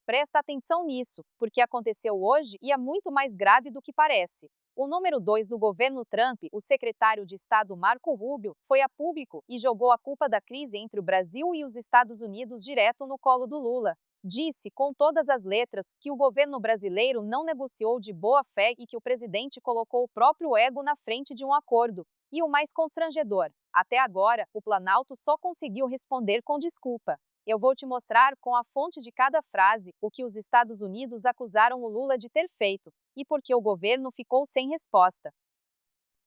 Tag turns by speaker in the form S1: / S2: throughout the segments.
S1: presta atenção nisso, porque aconteceu hoje e é muito mais grave do que parece. O número 2 do governo Trump, o secretário de Estado Marco Rubio, foi a público e jogou a culpa da crise entre o Brasil e os Estados Unidos direto no colo do Lula. Disse, com todas as letras, que o governo brasileiro não negociou de boa fé e que o presidente colocou o próprio ego na frente de um acordo. E o mais constrangedor, até agora, o Planalto só conseguiu responder com desculpa. Eu vou te mostrar com a fonte de cada frase o que os Estados Unidos acusaram o Lula de ter feito e por que o governo ficou sem resposta.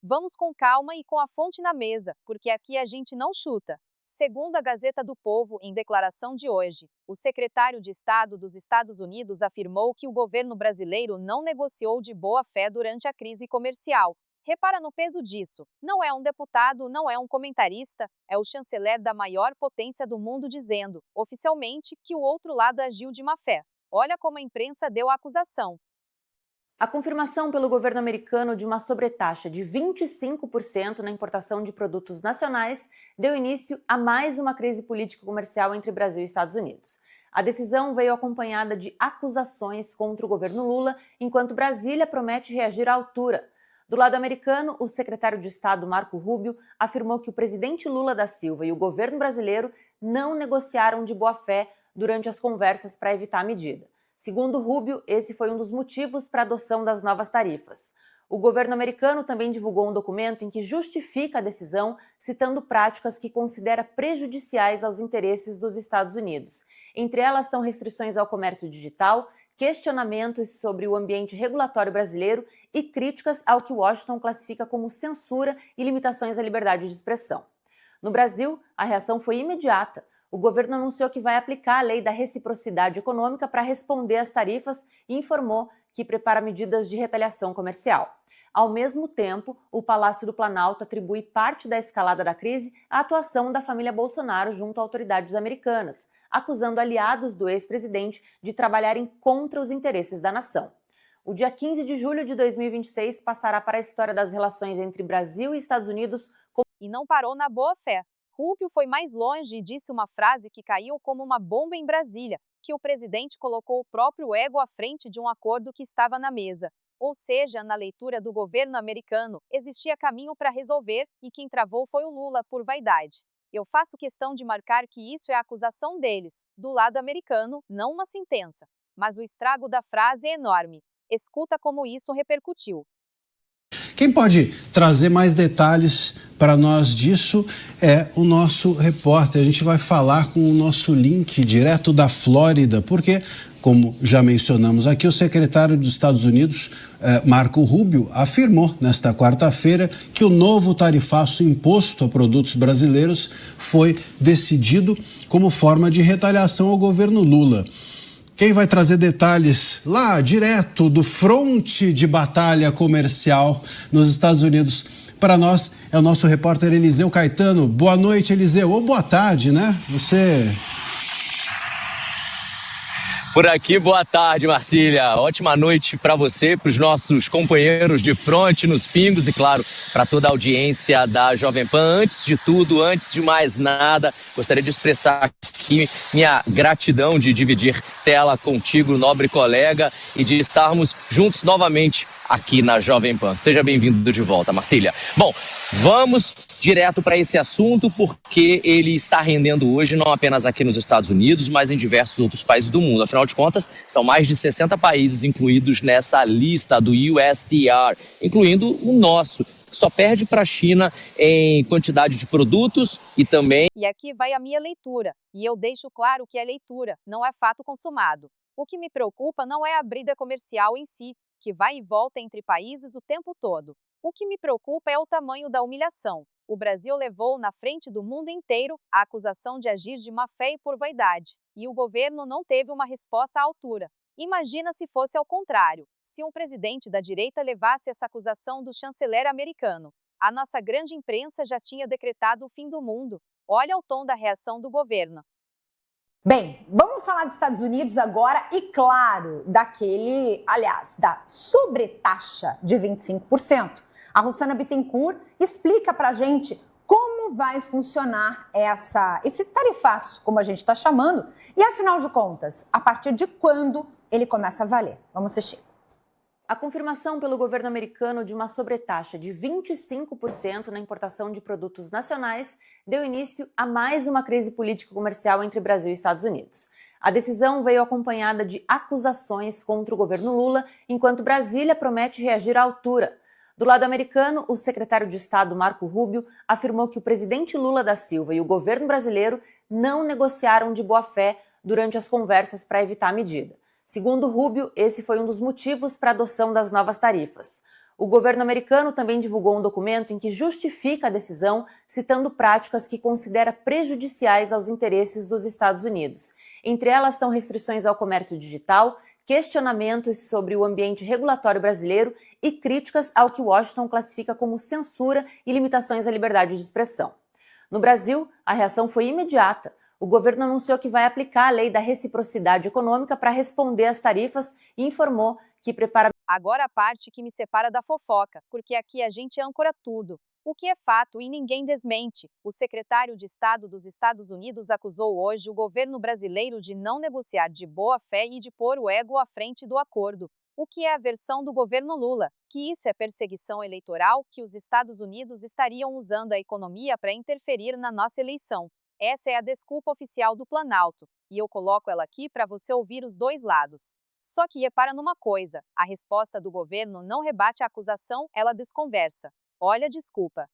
S1: Vamos com calma e com a fonte na mesa, porque aqui a gente não chuta. Segundo a Gazeta do Povo, em declaração de hoje, o secretário de Estado dos Estados Unidos afirmou que o governo brasileiro não negociou de boa fé durante a crise comercial. Repara no peso disso. Não é um deputado, não é um comentarista, é o chanceler da maior potência do mundo dizendo, oficialmente, que o outro lado agiu de má fé. Olha como a imprensa deu a acusação.
S2: A confirmação pelo governo americano de uma sobretaxa de 25% na importação de produtos nacionais deu início a mais uma crise político-comercial entre Brasil e Estados Unidos. A decisão veio acompanhada de acusações contra o governo Lula, enquanto Brasília promete reagir à altura. Do lado americano, o secretário de Estado Marco Rubio afirmou que o presidente Lula da Silva e o governo brasileiro não negociaram de boa fé durante as conversas para evitar a medida. Segundo Rubio, esse foi um dos motivos para a adoção das novas tarifas. O governo americano também divulgou um documento em que justifica a decisão, citando práticas que considera prejudiciais aos interesses dos Estados Unidos. Entre elas estão restrições ao comércio digital, questionamentos sobre o ambiente regulatório brasileiro e críticas ao que Washington classifica como censura e limitações à liberdade de expressão. No Brasil, a reação foi imediata. O governo anunciou que vai aplicar a lei da reciprocidade econômica para responder às tarifas e informou que prepara medidas de retaliação comercial. Ao mesmo tempo, o Palácio do Planalto atribui parte da escalada da crise à atuação da família Bolsonaro junto a autoridades americanas, acusando aliados do ex-presidente de trabalharem contra os interesses da nação. O dia 15 de julho de 2026 passará para a história das relações entre Brasil e Estados Unidos.
S1: E não parou na boa fé. Rubio foi mais longe e disse uma frase que caiu como uma bomba em Brasília, que o presidente colocou o próprio ego à frente de um acordo que estava na mesa. Ou seja, na leitura do governo americano, existia caminho para resolver e quem travou foi o Lula por vaidade. Eu faço questão de marcar que isso é a acusação deles, do lado americano, não uma sentença. Mas o estrago da frase é enorme. Escuta como isso repercutiu.
S3: Quem pode trazer mais detalhes para nós disso é o nosso repórter. A gente vai falar com o nosso link direto da Flórida, porque, como já mencionamos aqui, o secretário dos Estados Unidos, Marco Rubio, afirmou nesta quarta-feira que o novo tarifaço imposto a produtos brasileiros foi decidido como forma de retaliação ao governo Lula. Quem vai trazer detalhes lá direto do fronte de batalha comercial nos Estados Unidos para nós é o nosso repórter Eliseu Caetano. Boa noite, Eliseu. Ou boa tarde, né? Você...
S4: Por aqui, boa tarde, Marcília. Ótima noite para você, para os nossos companheiros de fronte nos pingos e, claro, para toda a audiência da Jovem Pan. Antes de tudo, antes de mais nada, gostaria de expressar aqui minha gratidão de dividir tela contigo, nobre colega, e de estarmos juntos novamente aqui na Jovem Pan. Seja bem-vindo de volta, Marcília. Bom, vamos direto para esse assunto, porque ele está rendendo hoje não apenas aqui nos Estados Unidos, mas em diversos outros países do mundo. Afinal de contas, são mais de 60 países incluídos nessa lista do USTR, incluindo o nosso. Só perde para a China em quantidade de produtos e também...
S1: E aqui vai a minha leitura, e eu deixo claro que é leitura, não é fato consumado. O que me preocupa não é a briga comercial em si, que vai e volta entre países o tempo todo. O que me preocupa é o tamanho da humilhação. O Brasil levou na frente do mundo inteiro a acusação de agir de má fé e por vaidade, e o governo não teve uma resposta à altura. Imagina se fosse ao contrário, se um presidente da direita levasse essa acusação do chanceler americano. A nossa grande imprensa já tinha decretado o fim do mundo. Olha o tom da reação do governo.
S5: Bem, vamos falar dos Estados Unidos agora e, claro, da sobretaxa de 25%. A Rossana Bittencourt explica pra gente como como vai funcionar esse tarifaço, como a gente está chamando, e afinal de contas, a partir de quando ele começa a valer? Vamos assistir.
S2: A confirmação pelo governo americano de uma sobretaxa de 25% na importação de produtos nacionais deu início a mais uma crise político-comercial entre Brasil e Estados Unidos. A decisão veio acompanhada de acusações contra o governo Lula, enquanto Brasília promete reagir à altura. Do lado americano, o secretário de Estado Marco Rubio afirmou que o presidente Lula da Silva e o governo brasileiro não negociaram de boa fé durante as conversas para evitar a medida. Segundo Rubio, esse foi um dos motivos para a adoção das novas tarifas. O governo americano também divulgou um documento em que justifica a decisão, citando práticas que considera prejudiciais aos interesses dos Estados Unidos. Entre elas estão restrições ao comércio digital, questionamentos sobre o ambiente regulatório brasileiro e críticas ao que Washington classifica como censura e limitações à liberdade de expressão. No Brasil, a reação foi imediata. O governo anunciou que vai aplicar a lei da reciprocidade econômica para responder às tarifas e informou que prepara...
S1: Agora a parte que me separa da fofoca, porque aqui a gente âncora tudo. O que é fato e ninguém desmente. O secretário de Estado dos Estados Unidos acusou hoje o governo brasileiro de não negociar de boa fé e de pôr o ego à frente do acordo. O que é a versão do governo Lula? Que isso é perseguição eleitoral, que os Estados Unidos estariam usando a economia para interferir na nossa eleição. Essa é a desculpa oficial do Planalto, e eu coloco ela aqui para você ouvir os dois lados. Só que repara numa coisa, a resposta do governo não rebate a acusação, ela desconversa. Olha a desculpa.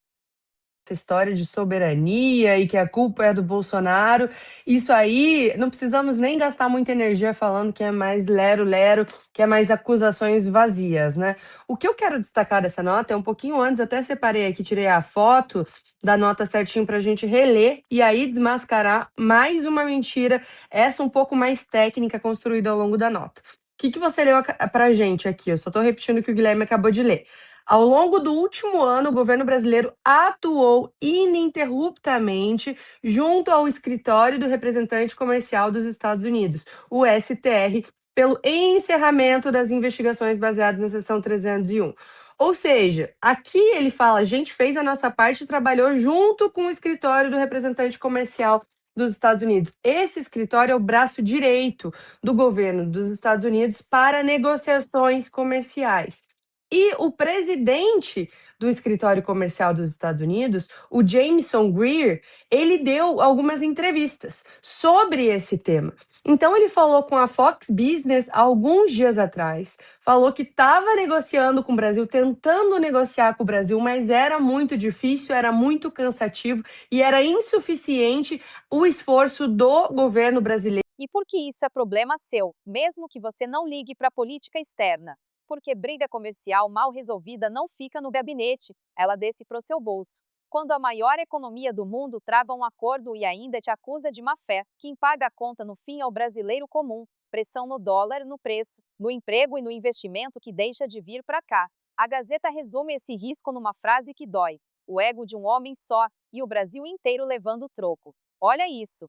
S6: Essa história de soberania e que a culpa é do Bolsonaro, isso aí não precisamos nem gastar muita energia falando que é mais lero-lero, que é mais acusações vazias, né? O que eu quero destacar dessa nota é um pouquinho antes, até separei aqui, tirei a foto da nota certinho para a gente reler e aí desmascarar mais uma mentira, essa um pouco mais técnica construída ao longo da nota. O que você leu pra gente aqui? Eu só estou repetindo o que o Guilherme acabou de ler. Ao longo do último ano, o governo brasileiro atuou ininterruptamente junto ao escritório do representante comercial dos Estados Unidos, o STR, pelo encerramento das investigações baseadas na seção 301. Ou seja, aqui ele fala, a gente fez a nossa parte e trabalhou junto com o escritório do representante comercial dos Estados Unidos. Esse escritório é o braço direito do governo dos Estados Unidos para negociações comerciais. E o presidente do escritório comercial dos Estados Unidos, o Jameson Greer, ele deu algumas entrevistas sobre esse tema. Então ele falou com a Fox Business alguns dias atrás, falou que estava negociando com o Brasil, tentando negociar com o Brasil, mas era muito difícil, era muito cansativo e era insuficiente o esforço do governo brasileiro.
S1: E por que isso é problema seu, mesmo que você não ligue para a política externa? Porque briga comercial mal resolvida não fica no gabinete, ela desce pro seu bolso. Quando a maior economia do mundo trava um acordo e ainda te acusa de má fé, quem paga a conta no fim é o brasileiro comum. Pressão no dólar, no preço, no emprego e no investimento que deixa de vir para cá. A Gazeta resume esse risco numa frase que dói. O ego de um homem só e o Brasil inteiro levando o troco. Olha isso.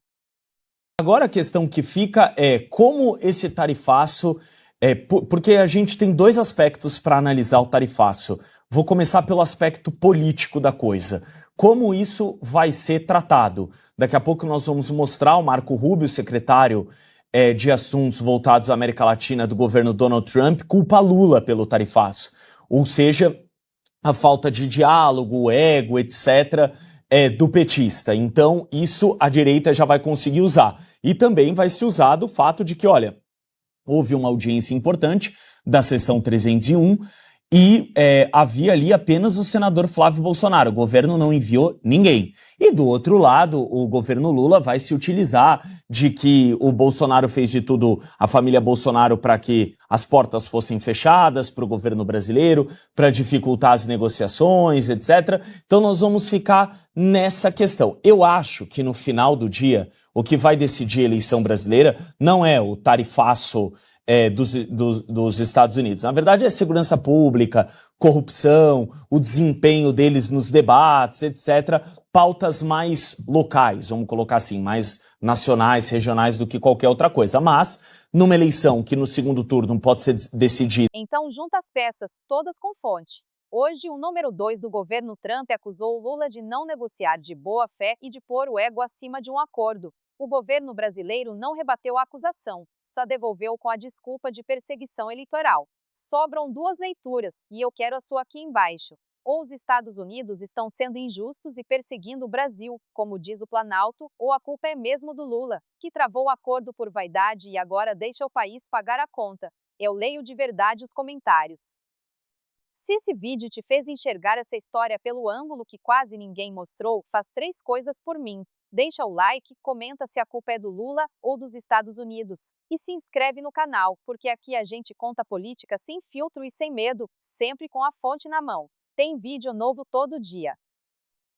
S7: Agora a questão que fica é como esse tarifaço... porque a gente tem dois aspectos para analisar o tarifaço. Vou começar pelo aspecto político da coisa. Como isso vai ser tratado? Daqui a pouco nós vamos mostrar o Marco Rubio, secretário de assuntos voltados à América Latina do governo Donald Trump, culpa Lula pelo tarifaço. Ou seja, a falta de diálogo, o ego, etc., do petista. Então, isso a direita já vai conseguir usar. E também vai se usar do fato de que, olha, houve uma audiência importante da sessão 301 e havia ali apenas o senador Flávio Bolsonaro. O governo não enviou ninguém. E do outro lado, o governo Lula vai se utilizar de que o Bolsonaro fez de tudo, a família Bolsonaro, para que as portas fossem fechadas para o governo brasileiro, para dificultar as negociações, etc. Então nós vamos ficar nessa questão. Eu acho que no final do dia, o que vai decidir a eleição brasileira não é o tarifaço dos Estados Unidos. Na verdade, é segurança pública, corrupção, o desempenho deles nos debates, etc. Pautas mais locais, vamos colocar assim, mais nacionais, regionais do que qualquer outra coisa. Mas, numa eleição que no segundo turno pode ser decidida...
S1: Então, junta as peças, todas com fonte. Hoje, o número 2 do governo Trump acusou o Lula de não negociar de boa fé e de pôr o ego acima de um acordo. O governo brasileiro não rebateu a acusação, só devolveu com a desculpa de perseguição eleitoral. Sobram duas leituras, e eu quero a sua aqui embaixo. Ou os Estados Unidos estão sendo injustos e perseguindo o Brasil, como diz o Planalto, ou a culpa é mesmo do Lula, que travou o acordo por vaidade e agora deixa o país pagar a conta. Eu leio de verdade os comentários. Se esse vídeo te fez enxergar essa história pelo ângulo que quase ninguém mostrou, faz 3 coisas por mim. Deixa o like, comenta se a culpa é do Lula ou dos Estados Unidos. E se inscreve no canal, porque aqui a gente conta política sem filtro e sem medo, sempre com a fonte na mão. Tem vídeo novo todo dia.